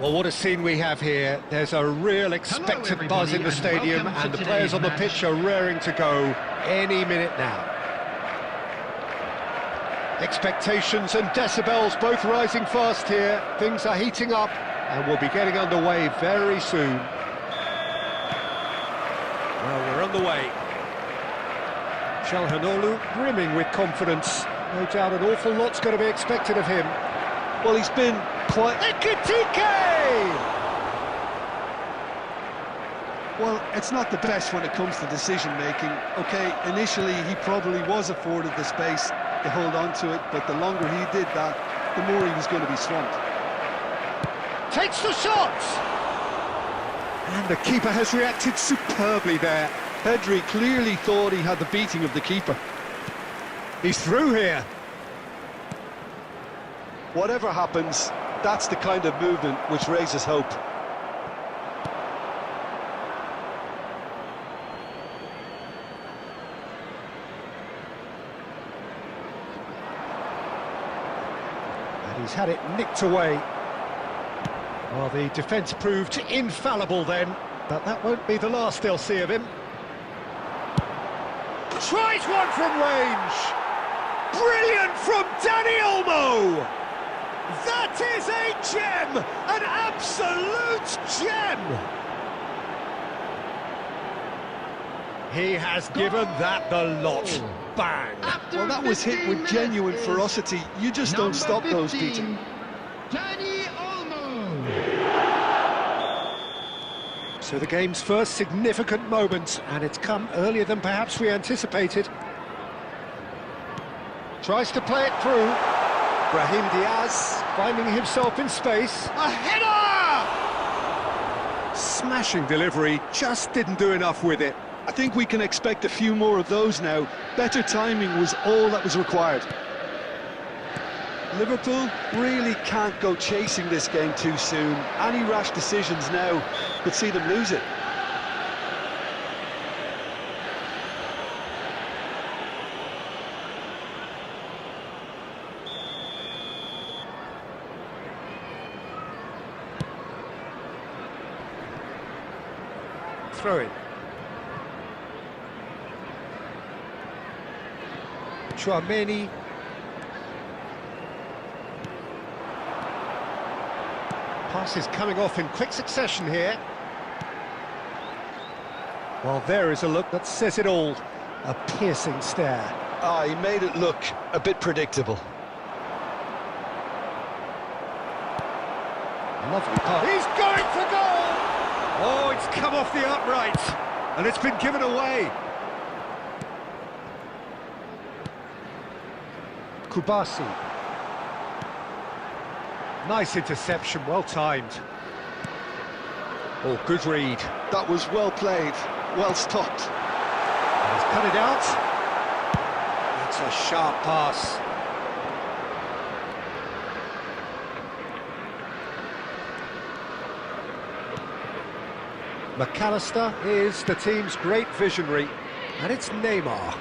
Well, what a scene we have here. There's a real expectant buzz in the stadium, and the players on the pitch are raring to go any minute now. Expectations and decibels both rising fast here. Things are heating up, and we'll be getting underway very soon. Well, we're underway. Çalhanoğlu brimming with confidence. No doubt an awful lot's going to be expected of him. Well, he's been quite... Tiki-taka! Well, it's not the best when it comes to decision-making. OK, initially he probably was afforded the space to hold on to it, but the longer he did that, the more he was going to be swamped. Takes the shot! And the keeper has reacted superbly there. Pedri clearly thought he had the beating of the keeper. He's through here. Whatever happens, that's the kind of movement which raises hope. And he's had it nicked away. Well, the defence proved infallible then, but that won't be the last they'll see of him. Tries one from range! Brilliant from Dani Olmo! That is a gem! An absolute gem! He has given that the lot. Bang! Well, that was hit with genuine ferocity. You just don't stop those, Peter. Dani Olmo! So the game's first significant moment, and it's come earlier than perhaps we anticipated. Tries to play it through. Brahim Diaz finding himself in space. A header! Smashing delivery, just didn't do enough with it. I think we can expect a few more of those now. Better timing was all that was required. Liverpool really can't go chasing this game too soon. Any rash decisions now could see them lose it. Throw it. Chouameni. Passes coming off in quick succession here. Well, there is a look that says it all. A piercing stare. Ah, he made it look a bit predictable. Lovely pass. He's going for goal! Oh, it's come off the upright, and it's been given away. Kubasi. Nice interception, well timed. Oh, good read. That was well played, well stopped. He's cut it out. That's a sharp pass. McAllister is the team's great visionary, and it's Neymar.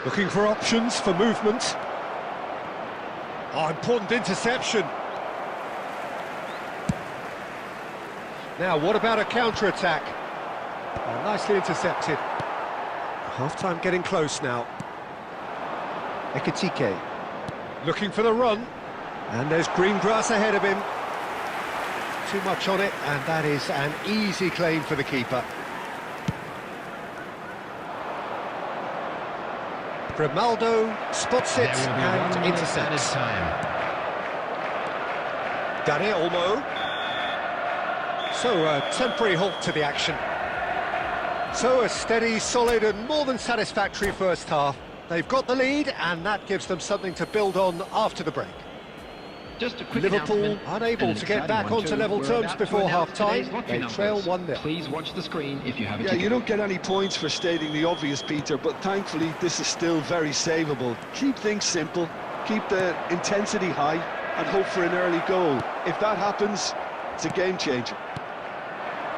Looking for options for movement. Oh, important interception. Now, what about a counter-attack? Oh, nicely intercepted. Half-time getting close now. Ekitike. Looking for the run. And there's green grass ahead of him. Too much on it, and that is an easy claim for the keeper. Grimaldo spots it and intercepts. Dani Olmo. So a temporary halt to the action. So a steady, solid and more than satisfactory first half. They've got the lead, and that gives them something to build on after the break. Just a quick Liverpool unable to get back onto level terms before half-time. They trail 1-0. Please watch the screen if you have a ticket. You don't get any points for stating the obvious, Peter, but thankfully this is still very savable. Keep things simple, keep the intensity high, and hope for an early goal. If that happens, it's a game changer.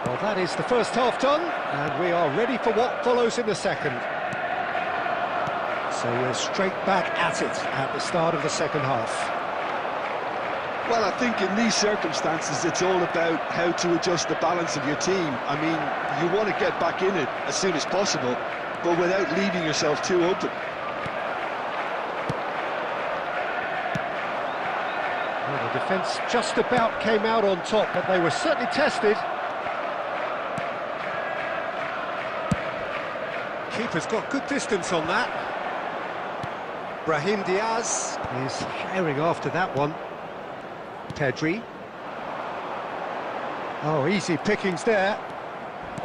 Well, that is the first half done, and we are ready for what follows in the second. So we're straight back at it at the start of the second half. Well, I think in these circumstances, it's all about how to adjust the balance of your team. I mean, you want to get back in it as soon as possible, but without leaving yourself too open. Well, the defence just about came out on top, but they were certainly tested. Keeper's got good distance on that. Brahim Diaz is firing after that one. Pedri. Oh, easy pickings there.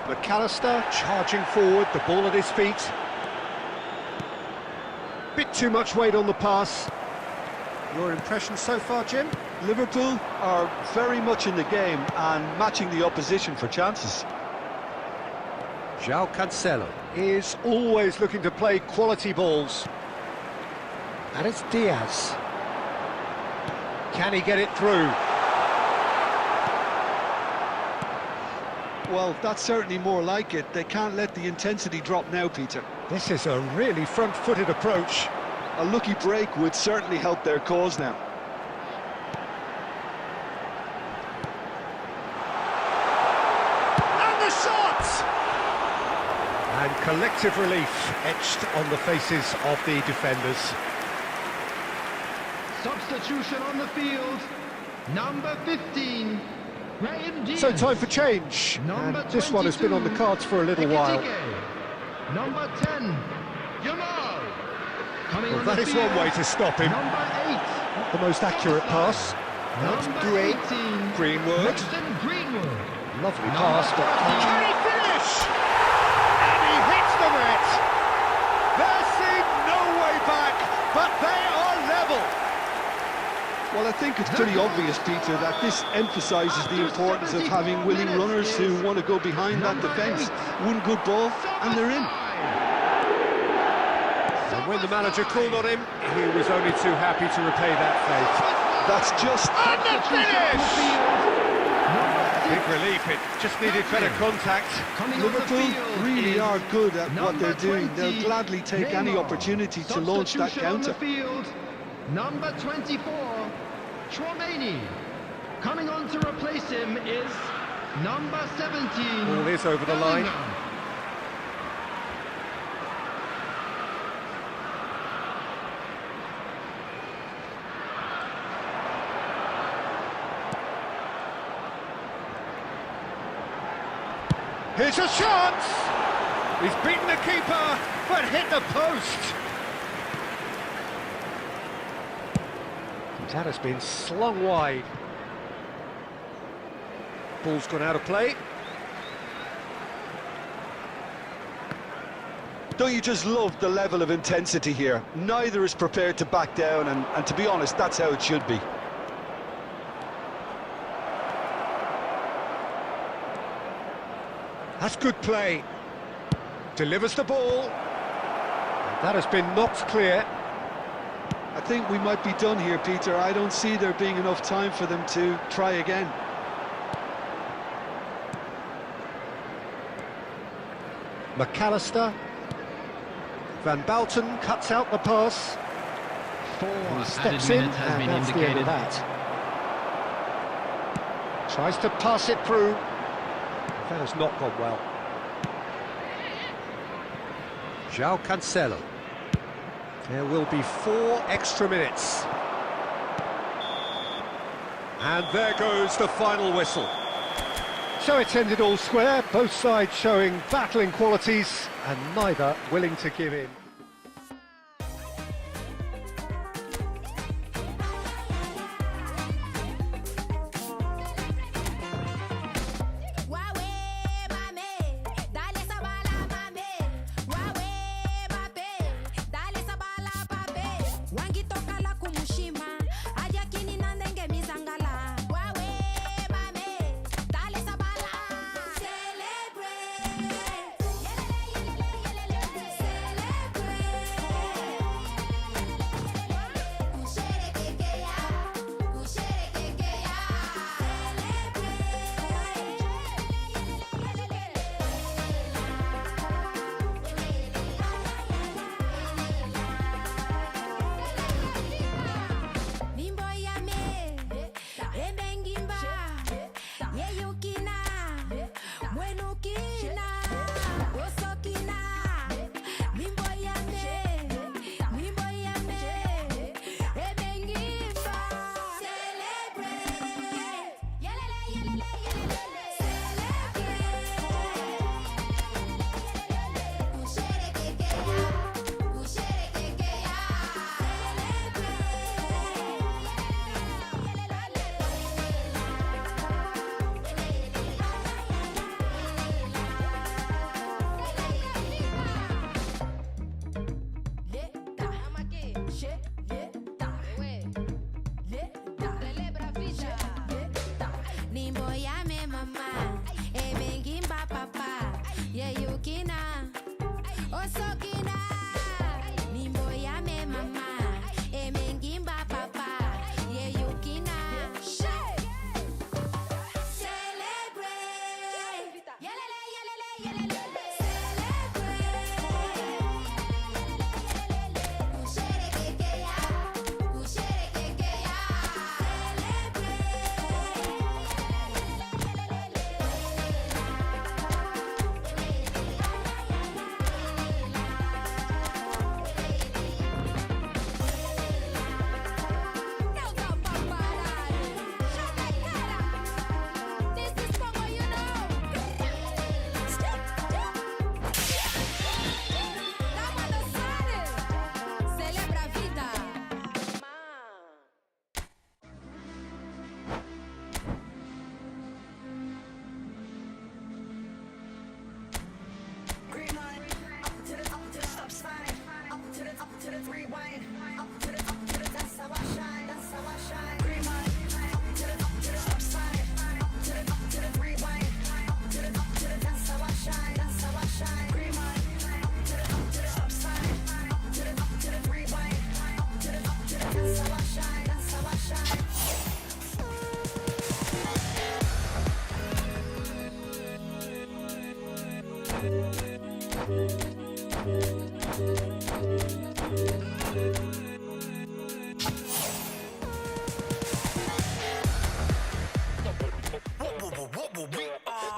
McAllister charging forward, the ball at his feet. Bit too much weight on the pass. Your impression so far, Jim? Liverpool are very much in the game and matching the opposition for chances. João Cancelo is always looking to play quality balls. And it's Diaz. Can he get it through? Well, that's certainly more like it. They can't let the intensity drop now, Peter. This is a really front-footed approach. A lucky break would certainly help their cause now. And the shot! And collective relief etched on the faces of the defenders. Substitution on the field. Number 15, Brahim Diaz. So time for change. Number And this one has been on the cards for a little while. Tiki-taka. Number 10, Yamal. Coming Well, on that the is field. one way to stop him. Number 8, Not the most accurate pass. That's number great. 18, Greenwood. Greenwood. Lovely Number pass, but 13. can he finish? And he hits the net. They're seeing no way back, but they are level. Well, I think it's pretty obvious, Peter, that this emphasises the importance of having willing runners who want to go behind that defence. One good ball, and they're in. And when the manager called on him, he was only too happy to repay that fate. That's just... And the finish! Big relief, it just needed better contact. Liverpool really are good at what they're doing. They'll gladly take any opportunity to launch that counter. Number 24, Chouameni. Coming on to replace him is number 17. Ball is over the line. Bellingham. Here's a chance! He's beaten the keeper, but hit the post. That has been slung wide. Ball's gone out of play. Don't you just love the level of intensity here? Neither is prepared to back down, and to be honest, that's how it should be. That's good play. Delivers the ball. And that has been knocked clear. I think we might be done here, Peter. I don't see there being enough time for them to try again. McAllister. Van Bouten cuts out the pass. 4 Steps added in, minutes has and been that's the end of indicated. that. Tries to pass it through. That has not gone well. João Cancelo. There will be 4 extra minutes. And there goes the final whistle. So it's ended all square, both sides showing battling qualities and neither willing to give in.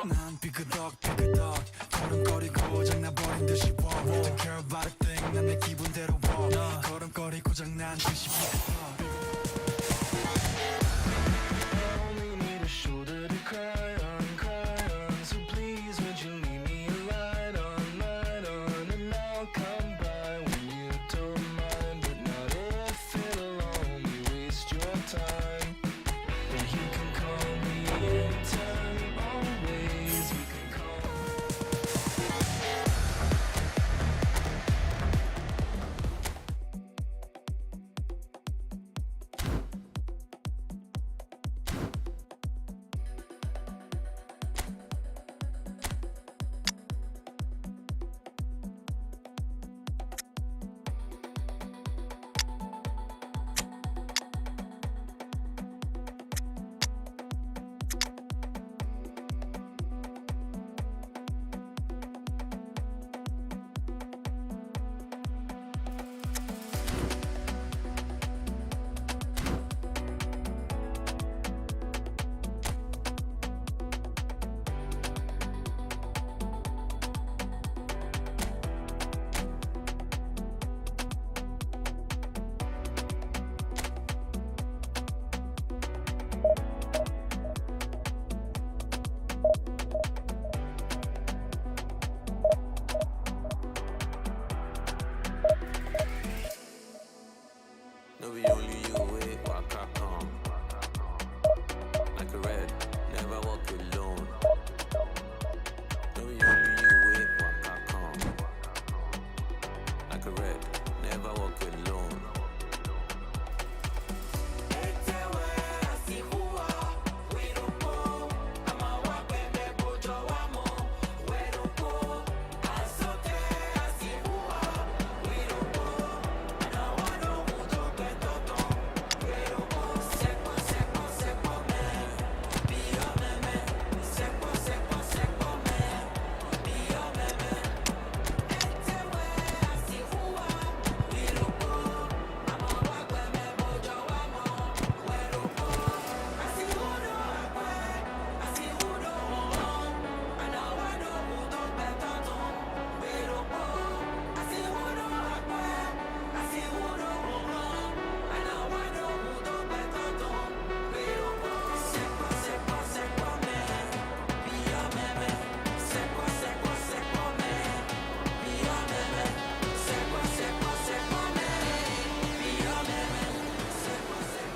난 삐그덕 삐그덕 걸음걸이 고장나버린 듯이 walk Don't care about a thing 난 내 기분대로 walk 걸음걸이 고장난 듯이 삐그덕 I only need a shoulder to cry on So please would you leave me a light on And I'll come by when you don't mind But not if it'll only waste your time And you can call me anytime Always you can call No, be only you wait, waka come like a red, never walk alone. No, be only you wait, waka come like a red, never walk alone.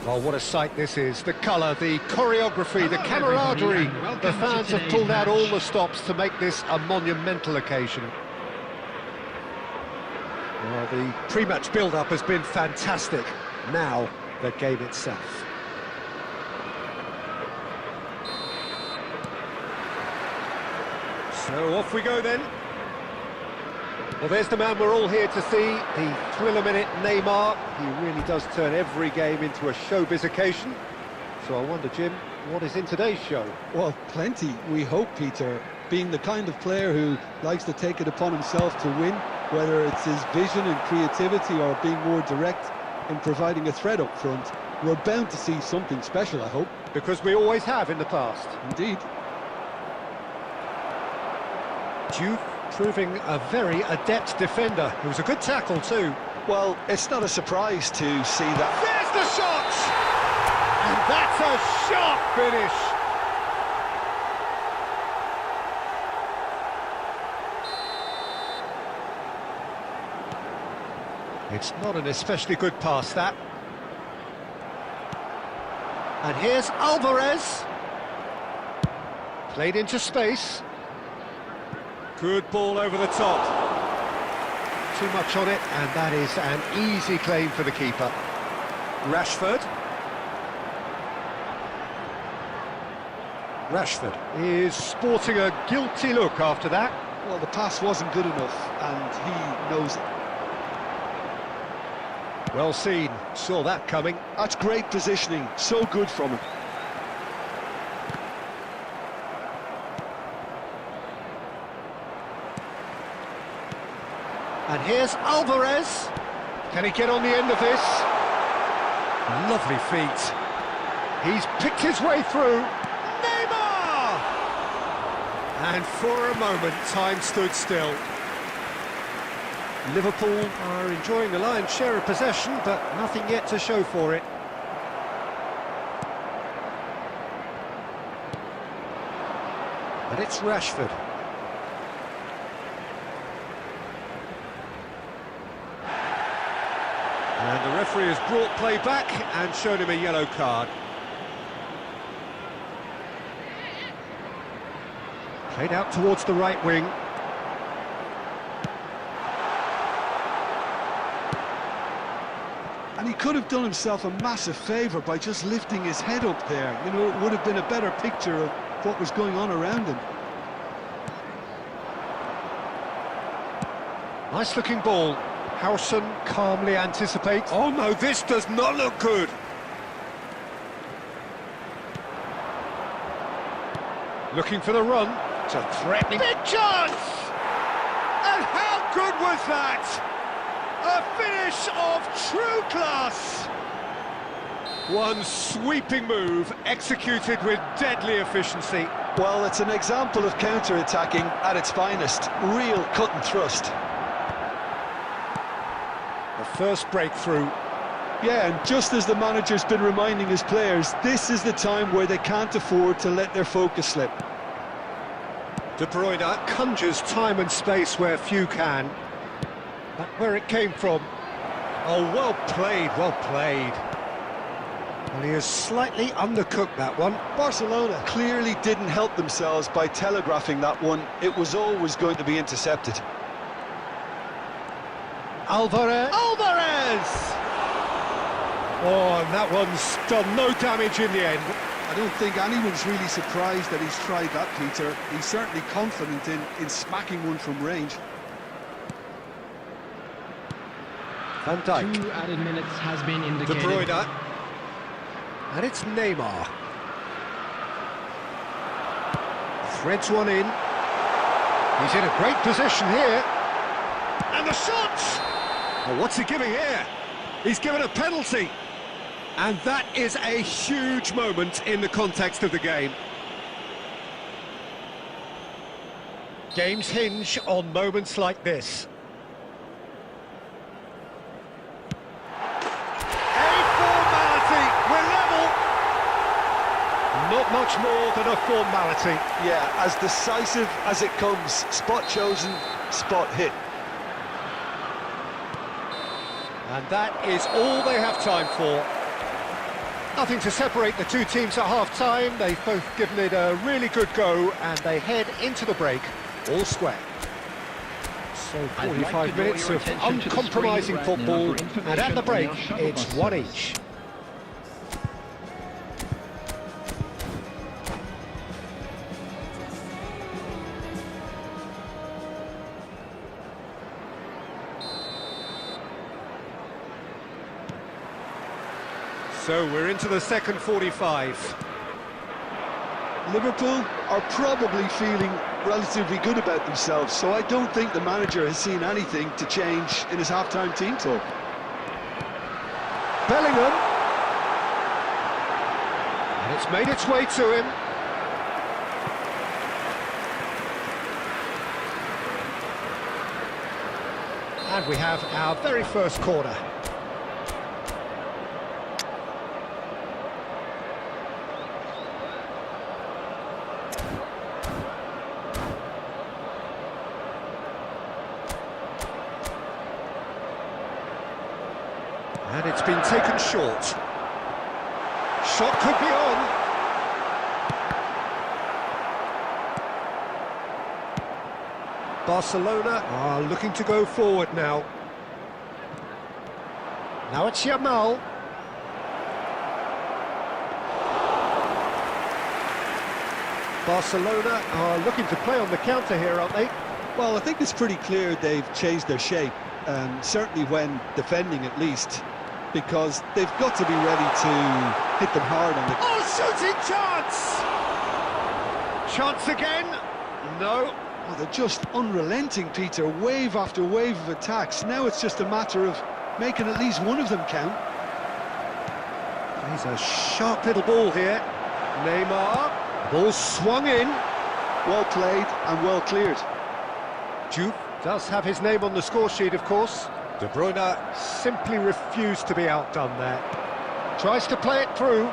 Well, what a sight this is. The colour, the choreography, the Hello, everybody, camaraderie. and welcome The to fans have today's pulled out all match. the stops to make this a monumental occasion. Well, the pre-match build-up has been fantastic. Now, the game itself. So off we go then. Well, there's the man we're all here to see, the thriller-minute Neymar. He really does turn every game into a showbiz occasion. So I wonder, Jim, what is in today's show? Well, plenty, we hope, Peter. Being the kind of player who likes to take it upon himself to win, whether it's his vision and creativity or being more direct in providing a threat up front, we're bound to see something special, I hope. Because we always have in the past. Indeed. Juve proving a very adept defender. It was a good tackle too. Well, it's not a surprise to see that. There's the shot! And that's a sharp finish! It's not an especially good pass, that. And here's Alvarez. Played into space. Good ball over the top. Too much on it, and that is an easy claim for the keeper. Rashford. Rashford is sporting a guilty look after that. Well, the pass wasn't good enough, and he knows it. Well seen, saw that coming. That's great positioning, so good from him. And here's Alvarez. Can he get on the end of this? Lovely feet. He's picked his way through. Neymar! And for a moment, time stood still. Liverpool are enjoying the lion's share of possession, but nothing yet to show for it. And it's Rashford. And the referee has brought play back and shown him a yellow card. Played out towards the right wing. And he could have done himself a massive favour by just lifting his head up there. You know, it would have been a better picture of what was going on around him. Nice looking ball. Howson calmly anticipates. Oh no, this does not look good. Looking for the run. It's a threatening... Big chance! And how good was that? A finish of true class! One sweeping move, executed with deadly efficiency. Well, it's an example of counter-attacking at its finest. Real cut and thrust. The first breakthrough. Yeah, and just as the manager's been reminding his players, this is the time where they can't afford to let their focus slip. De Bruyne conjures time and space where few can. But where it came from. Oh, well played, well played. Well, he has slightly undercooked that one. Barcelona clearly didn't help themselves by telegraphing that one. It was always going to be intercepted. Alvarez! Oh, and that one's done no damage in the end. I don't think anyone's really surprised that he's tried that, Peter. He's certainly confident in smacking one from range. Van Dijk. 2 added minutes has been De indicated. Bruyne. And it's Neymar. Threads one in. He's in a great position here. And the shot! Oh, what's he giving here? He's given a penalty. And that is a huge moment in the context of the game. Games hinge on moments like this. Not much more than a formality. Yeah, as decisive as it comes. Spot chosen, spot hit. And that is all they have time for. Nothing to separate the two teams at half-time. They've both given it a really good go, and they head into the break all square. So 45 minutes of uncompromising football, and at the break, it's one each. So we're into the second 45. Liverpool are probably feeling relatively good about themselves, so I don't think the manager has seen anything to change in his half-time team talk. Bellingham. And it's made its way to him. And we have our very first corner. And it's been taken short. Shot could be on. Barcelona are looking to go forward now. Now it's Yamal. Barcelona are looking to play on the counter here, aren't they? Well, I think it's pretty clear they've changed their shape, certainly when defending at least, because they've got to be ready to hit them hard on the... Oh, shooting chance! Chance again? No, Oh, they're just unrelenting, Peter. Wave after wave of attacks. Now it's just a matter of making at least one of them count. He's a sharp little ball here. Neymar. Ball swung in. Well played and well cleared. Juve does have his name on the score sheet, of course. De Bruyne simply refused to be outdone there. Tries to play it through.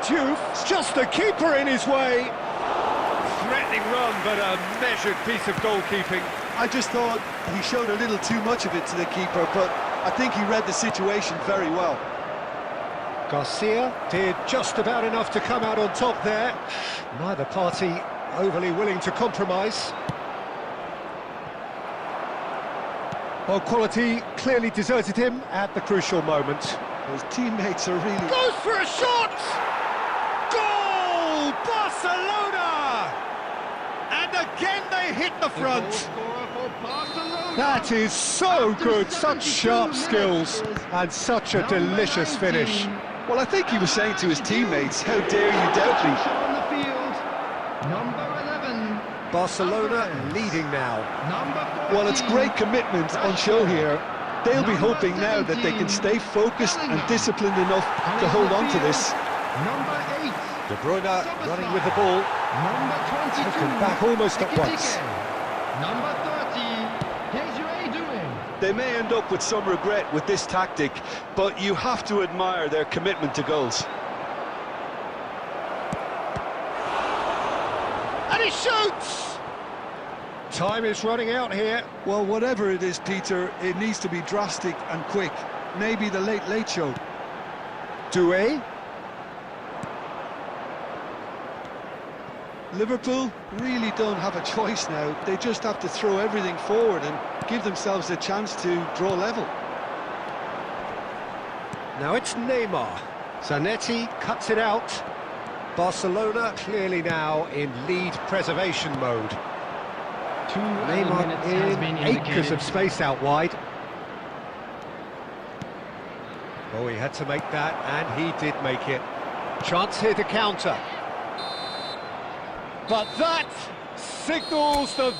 Juve, just the keeper in his way. Threatening run, but a measured piece of goalkeeping. I just thought he showed a little too much of it to the keeper, but I think he read the situation very well. Garcia did just about enough to come out on top there. Neither party overly willing to compromise. Well, quality clearly deserted him at the crucial moment. His teammates are really... Goes for a shot! Goal! Barcelona! And again they hit the front. That is so good, such sharp skills and such a delicious finish. Well, I think he was saying to his teammates, how dare you doubt me? On the field, number 11. Barcelona leading now. Number 14. Well, it's great commitment on show here. They'll be hoping now that they can stay focused and disciplined enough to hold on to this. Number 8. De Bruyne running with the ball. Number 22. Taken back almost at once. Number 30. Desiree doing. They may end up with some regret with this tactic, but you have to admire their commitment to goals. And he shoots! Time is running out here. Well, whatever it is, Peter, it needs to be drastic and quick. Maybe the late show. Doué. Liverpool really don't have a choice now. They just have to throw everything forward and give themselves a chance to draw level. Now it's Neymar. Zanetti cuts it out. Barcelona clearly now in lead preservation mode. 2 Neymar minutes has been in acres indicated. of space out wide. Oh, he had to make that, and he did make it. Chance here to counter. But that signals the